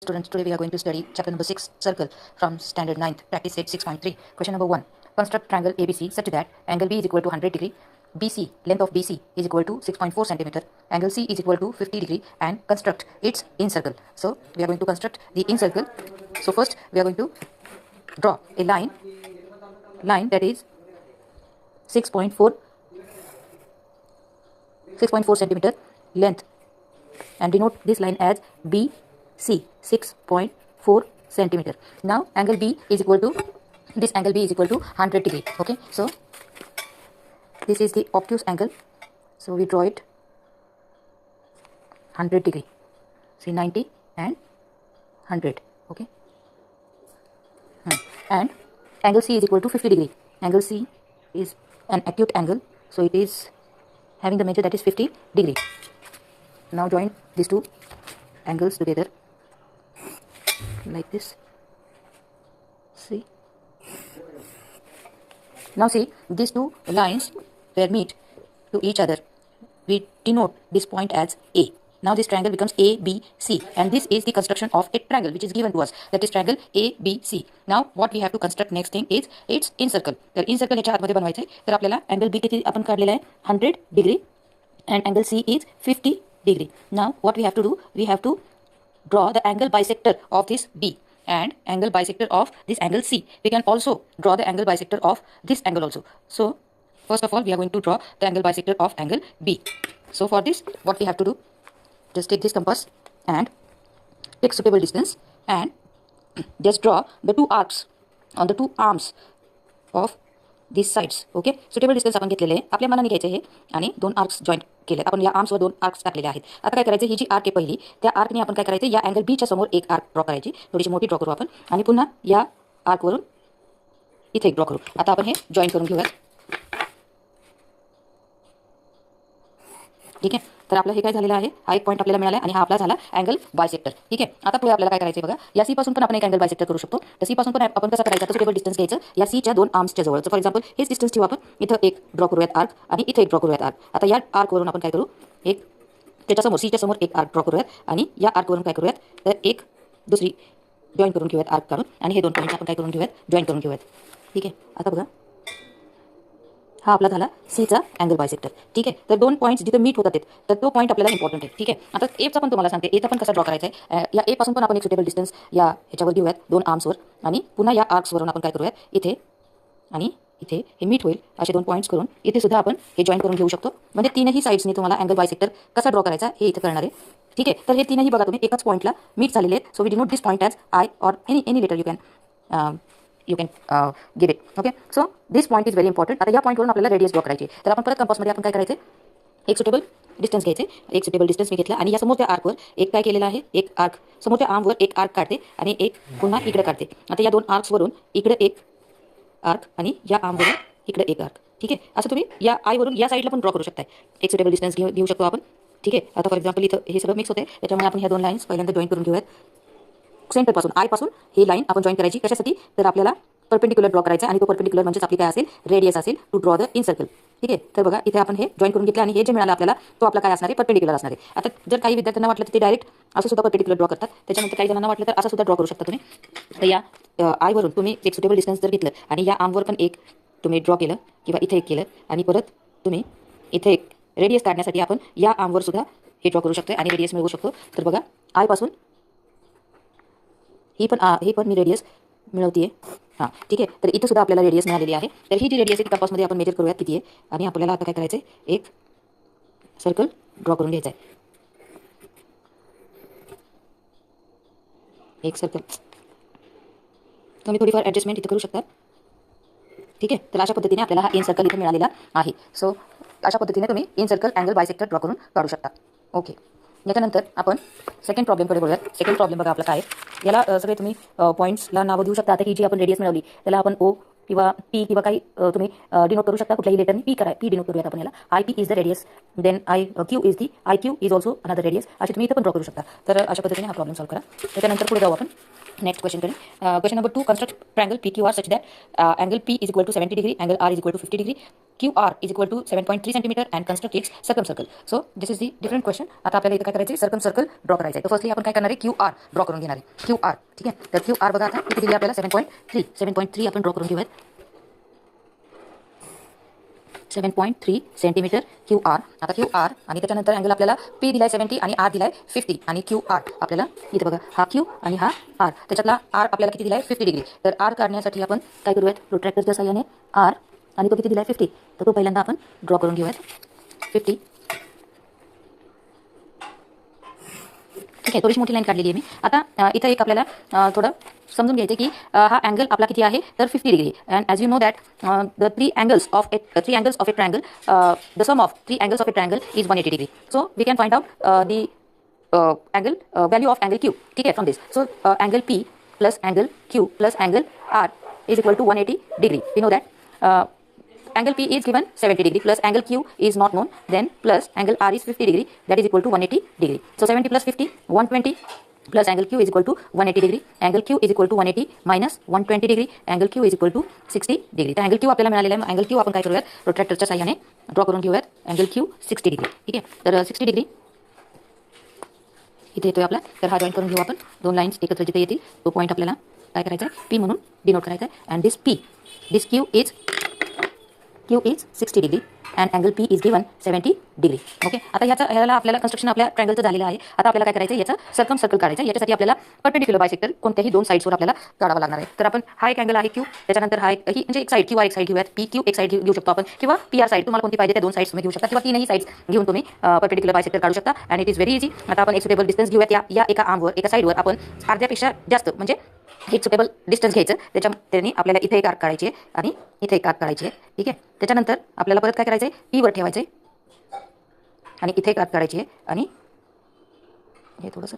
Students, today we are going to study chapter number 6, circle, from standard 9th, practice set 6.3. Question number 1. Construct triangle ABC such that angle B is equal to 100 degree, BC, length of BC is equal to 6.4 centimeter, angle C is equal to 50 degree, and construct its incircle. So we are going to construct the incircle. So first we are going to draw a line that is 6.4 centimeter length, and denote this line as BC, 6.4 centimeter. Now angle B is equal to, this angle B is equal to 100 degree. Okay, so this is the obtuse angle, so we draw it 100 degree. See, 90 and 100. Okay, and angle C is equal to 50 degree. Angle C is an acute angle, so it is having the measure that is 50 degree. Now join these two angles together like this. See, now see, these two lines where meet to each other, we denote this point as A. Now this triangle becomes ABC, and this is the construction of a triangle which is given to us, that is triangle ABC. Now what we have to construct next thing is its incircle. तर incircle ह्याच्या आतमध्ये बनवायचं आहे, तर आपल्याला angle B किती आपण काढलेला आहे 100 degree, and angle C is 50 degree. Now what we have to do, we have to draw the angle bisector of this B and angle bisector of this angle C. We can also draw the angle bisector of this angle also. So first of all we are going to draw the angle bisector of angle B. So for this what we have to do, just take this compass and take suitable distance and just draw the two arcs on the two arms of these sides. Okay, suitable distance आपण घेतलेले आहे, आपल्या मनाने घ्यायचे आहे, आणि दोन arcs joint केले. आपण या आर्म्सवर दोन आर्क्स टाकलेले आहेत. आता काय करायचं, ही जी आर्क आहे पहिली, त्या आर्कने आपण काय करायचं, या अँगल बीच्या समोर एक आर्क ड्रॉ करायची, थोडीशी मोठी ड्रॉ करू आपण, आणि पुन्हा या आर्कवरून इथे एक ड्रॉ करू. आता आपण हे जॉईंट करून घेऊया. ठीक आहे, तर आपलं हे काय झालेलं आहे, हा एक पॉईंट आपल्याला मिळाला आणि हा आपला झाला अँगल बायसेक्टर. ठीक आहे, आता पुढे आपल्याला काय करायचं आहे बघा, या सी पासून पण आपण एक अँगल बायसेक्टर करू शकतो. तर सी पासून पण आपण कसं करायचं, तर सुटेबल डिस्टन्स घ्यायचं या सीच्या दोन आर्म्सच्या जवळ. फॉर एक्झाम्पल हेच डिस्टन्स ठेवू आपण, इथं एक ड्रॉ करूयात आर्क आणि इथे एक ड्रॉ करूयात आर्क. आता या आर्कवरून आपण काय करू, एक त्याच्यासमोर सीच्या समोर एक आर्क ड्रॉ करूयात, आणि या आर्कवरून काय करूयात, तर एक दुसरी जॉईन करून घेऊयात आर्क काढून, आणि हे दोन पॉईंट्स आपण काय करून घेऊयात, जॉईन करून घेऊयात. ठीक आहे, आता बघा हा आपला झाला सीचा अँगल बायसेक्टर. ठीक आहे, तर दोन पॉईंट्स जिथे मीट होतात तर तो पॉईंट आपल्याला इम्पॉर्टंट आहे. ठीक आहे, आता एचा पण तुम्हाला सांगते, एचा पण कसा ड्रॉ करायचा आहे. या ए पासून पण आपण एक सुटेबल डिस्टन्स या ह्याच्यावर घेऊयात दोन आर्म्सवर, आणि पुन्हा या आर्क्सवरून आपण काय करूयात, इथे आणि इथे हे मीट होईल असे दोन पॉईंट्स करून इथे सुद्धा आपण हे जॉईन करून घेऊ शकतो. म्हणजे तीनही साईड्सनी तुम्हाला अँगल बायसेक्टर कसा ड्रॉ करायचा हे इथे करणार आहे. ठीक आहे, तर हे तीनही बघा तुम्ही एकाच पॉईंटला मीट झालेले आहेत. So we denote this point as I or any letter you can give it. Okay, so this point is very important. आता या पॉईंटवरून आपल्याला रेडियस ड्रॉ करायची. तर आपण परत कंपासमध्ये आपण काय करायचे, एक सुटेबल डिस्टन्स घ्यायचे, एक सुटेबल डिस्टन्स मी घेतला, आणि या समोरच्या आर्कवर एक काय केलेला आहे, एक आर्क समोरच्या आर्मवर एक आर्क काढते आणि एक पुन्हा इकडे काढते. आता या दोन आर्क्सवरून इकडे एक आर्क आणि या आर्मवरून इकडे एक आर्क. ठीक आहे, असं तुम्ही या आयवरून या साईडला पण ड्रॉ करू शकता. एक सुटेबल डिस्टन्स घेऊ शकतो आपण. ठीक आहे, आता फॉर एक्झाम्पल इथं हे सगळं मिक्स होते, त्याच्यामुळे आपण ह्या दोन लाईन्स पहिल्यांदा जॉईन करून घेऊयात. सेंटरपासून आयपासून ही लाईन आपण जॉईन करायची, कशासाठी, तर आपल्याला परपेंडिक्युलर ड्रॉ करायचा, आणि तो परपेंडिक्युलर म्हणजेच आपली काय असेल, रेडियस असेल टू ड्रॉ द इनसर्कल. ठीक आहे, तर बघा इथे आपण हे जॉईन करून घेतलं, आणि हे जे मिळालं आपल्याला तो आपला काय असणार आहे, परपेंडिक्युलर असणार आहे. आता जर काही विद्यार्थ्यांना वाटलं तर ते डायरेक्ट असं सुद्धा परपेंडिक्युलर ड्रॉ करतात, त्याच्यानंतर काही जणांना वाटलं तर असं सुद्धा ड्रॉ करू शकता तुम्ही. तर या आयवरून तुम्ही एक सुटेबल डिस्टन्स जर घेतलं, आणि या आर्मवर पण एक तुम्ही ड्रॉ केलं, किंवा इथे एक केलं, आणि परत तुम्ही इथे एक रेडियस काढण्यासाठी आपण या आर्मवर सुद्धा हे ड्रॉ करू शकतो आणि रेडियस मिळवू शकतो. तर बघा आयपासून ही पण मी रेडियस मिळवते. हां, ठीक आहे, तर इथं सुद्धा आपल्याला रेडियस मिळालेली आहे. तर ही जी रेडियस आहे ती कंपासमध्ये आपण मेजर करूयात किती आहे, आणि आपल्याला आता काय करायचं आहे, एक सर्कल ड्रॉ करून घ्यायचं आहे. एक सर्कल तुम्ही थोडीफार ॲडजस्टमेंट इथं करू शकता. ठीक आहे, तर अशा पद्धतीने आपल्याला हा इन सर्कल इथं मिळालेला आहे. सो अशा पद्धतीने तुम्ही in circle angle bisector draw करून काढू शकता. ओके, याच्यानंतर आपण सेकंड प्रॉब्लेमकडे बोलूयात. सेकंड प्रॉब्लेम बघा आपला काय, याला सगळे तुम्ही पॉईंट्सला नावं देऊ शकता. आता ही जी आपण रेडियस मिळवली त्याला आपण ओ किंवा पी किंवा काही तुम्ही डिनोट करू शकता, कुठल्याही लेटरनी पी डिनोट करूयात आपण याला. I P is the radius, then I Q is the I Q is also another radius, असे तुम्ही इथं पण ड्रॉ करू शकता. तर अशा पद्धतीने हा प्रॉब्लेम सॉल्व करा. त्याच्यानंतर पुढे जाऊ आपण. नेक्स्ट क्वेश्चन करें. Question number 2, construct triangle PQR such that angle P is equal to 70 degree, angle R is equal to 50 degree, QR is equal to 7.3 centimetre and construct its circumcircle. So this is the different question. आता आपल्याला इथं काय करायचं आहे, circum circle draw करायचं आहे. तर firstly आपण काय करणार आहे, QR ड्रॉ करून घेणार आहे. QR ठीक आहे. तर QR बघा आता किती दिली आपल्याला 7.3 आपण ड्रॉ करून घेऊयात. 7.3 सेंटीमीटर QR. आता QR आणि त्याच्यानंतर अँगल आपल्याला P दिलाय 70 आणि R दिलाय 50 आणि QR आपल्याला इथे बघा हा Q आणि हा R, त्याच्यातला R आपल्याला किती दिलाय 50 डिग्री. तर R काढण्यासाठी आपण काय करूयात, प्रोट्रॅक्टरच्या साहाय्याने R आणि तो किती दिलाय 50, तर तो पहिल्यांदा आपण ड्रॉ करून घेऊयात 50. ठीक आहे, थोडीशी मोठी लाईन काढलेली आहे मी. आता इथं एक आपल्याला थोडं समजून घ्यायचं की हा अँगल आपला किती आहे, तर 50 degree. And as you know that the three angles of a triangle, the sum of three angles of a triangle is 180 degree. So we can find out the angle value of angle Q. ठीक है, from this. So angle P plus angle Q plus angle R is equal to 180 degree. We know that angle P is given 70 degree plus angle Q is not known. Then plus angle R is 50 degree. That is equal to 180 degree. So 70 plus 50, 120 plus angle Q is equal to 180 degree. Angle Q is equal to 180 minus 120 degree. Angle Q is equal to 60 degree. तर angle Q आपल्याला मिळालेला आहे. angle Q आपण काय करूयात, प्रोट्रॅक्टरच्या साहाय्याने draw करून घेऊयात. angle Q 60 degree. ठीक आहे, तर 60 डिग्री इथे येतोय आपला. तर हा जॉईन करून घेऊ आपण. दोन लाईन्स एकत्र जिथे येतील तो पॉईंट आपल्याला काय करायचा आहे, P म्हणून डिनोट करायचा आहे. And this Q is 60 degree and angle P is given 70 degree. Okay, आता ह्याला आपल्याला कन्स्ट्रक्शन आपल्या ट्रायंगलचं झालेलं आहे. आता आपल्याला काय करायचं आहे, याचा सर्कम सर्कल काढायचं आहे. याच्यासाठी आपल्याला परपेंडिक्युलर बायसेक्टर कोणत्याही दोन साईड्सवर आपल्याला काढावा लागणार आहे. तर आपण हा एक अँगल आहे Q, त्याच्यानंतर हा एक ही म्हणजे एक साईड QR एक साईड घेऊयात, PQ एक साईड घेऊ शकतो आपण, किंवा PR साईड तुम्हाला कोणती पाहिजे त्या दोन साईड्स तुम्ही घेऊ शकता, किंवा तीनही साईड्स घेऊन तुम्ही परपेंडिक्युलर बायसेक्टर काढू शकता. And it is very easy. आता आपण एक सुटेबल डिस्टन्स घेऊयात. या एका आर्मवर, एका साईडवर आपण अर्ध्यापेक्षा जास्त म्हणजे एक सुटेबल डिस्टन्स घ्यायचं. त्याने आपल्याला इथे एक आर्क काढायची आहे आणि इथे एक आर्क काढायची आहे. ठीक आहे, त्याच्यानंतर आपल्याला परत काय करायचं आहे, P वर ठेवायचं आहे आणि इथे एक आर्क काढायची आहे आणि हे थोडंसं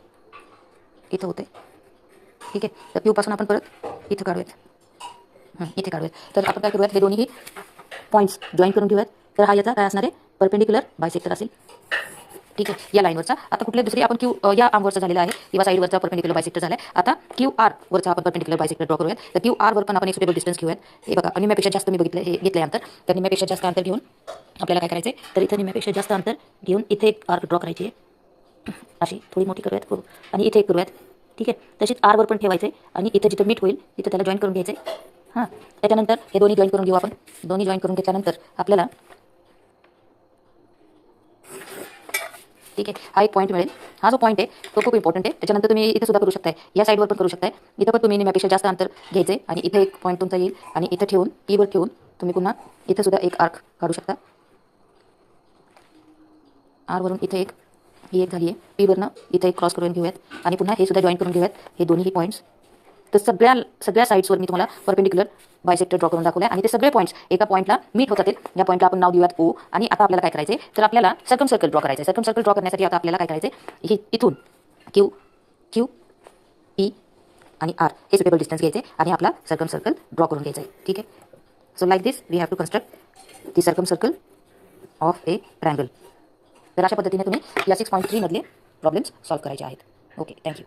इथं होतं आहे. ठीक आहे, तर Q पासून आपण परत इथं काढूयात, इथे काढूयात. तर आपण काय करूयात, हे दोन्ही पॉईंट्स जॉईन करून घेऊयात. तर हा याचा काय असणार आहे, परपेंडिक्युलर बायसेक्टर असेल. ठीक आहे, या लाईनवरचा. आता कुठले दुसरे आपण या आर्मवरचा झालेला आहे किंवा साईडवरचा परपेंडिक्युलर बायसेक्टर झाला आहे. आता QR वरचा आपण परपेंडिक्युलर बायसेक्टर ड्रॉ करूयात. तर QR वर पण आपण एक सुटेबल डिस्टन्स घेऊयात. हे बघा, निम्यापेक्षा जास्त मी बघितलं, हे घेतलं अंतर. तर निम्यापेक्षा जास्त अंतर घेऊन आपल्याला काय करायचं आहे, तर इथं निम्यापेक्षा जास्त अंतर घेऊन इथे एक आर्क ड्रॉ करायची आहे. अशी थोडी मोठी करूयात करू आणि इथे एक करूयात. ठीक आहे, तशीच R वर पण ठेवायचं आहे आणि इथं जिथं मीट होईल तिथं त्याला जॉईन करून घ्यायचं आहे. हां, त्याच्यानंतर हे दोन्ही जॉईन करून घेऊ आपण. दोन्ही जॉईन करून घेतल्यानंतर आपल्याला ठीक आहे हा एक पॉईंट मिळेल. हा जो पॉईंट आहे तो खूप इम्पॉर्टंट आहे. त्याच्यानंतर तुम्ही इथे सुद्धा करू शकताय, या साईडवर पण करू शकताय. इथं पण तुम्ही निम्यापेक्षा जास्त अंतर घ्यायचं आहे आणि इथे एक पॉईंट तुमचा येईल आणि इथं ठेवून P वर ठेवून तुम्ही पुन्हा इथं सुद्धा एक आर्क काढू शकता. R वरून इथे एक, ही एक झाली आहे. P वरनं इथे एक क्रॉस करून घेऊयात आणि पुन्हा हे सुद्धा जॉईन करून घेऊयात, हे दोन्ही पॉईंट्स. तर सगळ्या साईड्सवर मी तुम्हाला परपेंडिक्युलर बायसेक्टर ड्रॉ करून दाखवलं आहे आणि ते सगळे पॉईंट्स एका पॉईंटला मीट होत जातील. या पॉईंटला आपण नाव देऊयात O. आणि आता आपल्याला काय करायचं आहे, तर आपल्याला सर्कम सर्कल ड्रॉ करायचं आहे. सर्कम सर्कल ड्रॉ करण्यासाठी आता आपल्याला काय करायचं आहे, हे इथून Q P आणि R हे सुटेबल डिस्टन्स घ्यायचे आणि आपला सर्कम सर्कल ड्रॉ करून घ्यायचं आहे. ठीक आहे, so like this we have to construct the circumcircle of a triangle. तर अशा पद्धतीने तुम्ही या 6.3 मधले प्रॉब्लेम्स सॉल्व्ह करायचे आहेत. Okay, thank you.